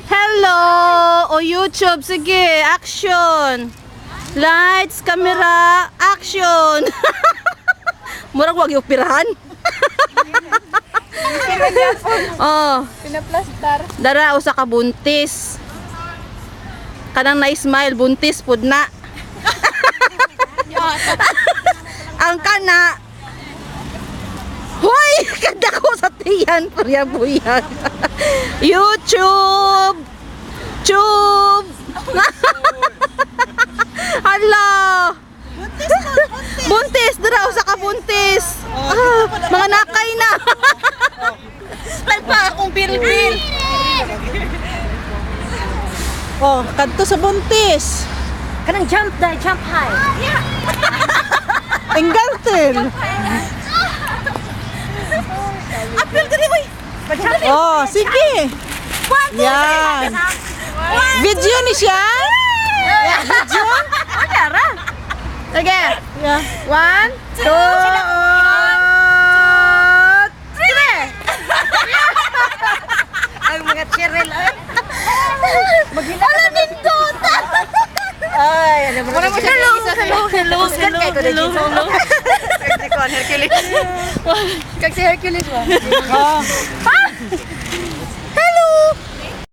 Hello! O YouTube, sige, action! Lights, camera, action! Murag wag yung pirahan. Oh, Pinaplastar. dara usa ka buntis. Kanang na-smile, buntis pud na. Ang kana. Hoy, kada ko sa tiyan, puyag-puyag. YouTube. Tube. Hala. Buntis, dara usa ka buntis. Mga nakay na. Nagpa akong pil-pil. Oh, kadto sa buntis. Kanang jump high. Enggaltel. Apil ka rin, oh, sige. Yan. Video ni siya? Video? Sige. Yeah. 1, 2, 3. Ang mga chirel ay. Wala din doon. Ay, ano mo na siya? Hello. Hercules. Kag si Hercules ba? Oh.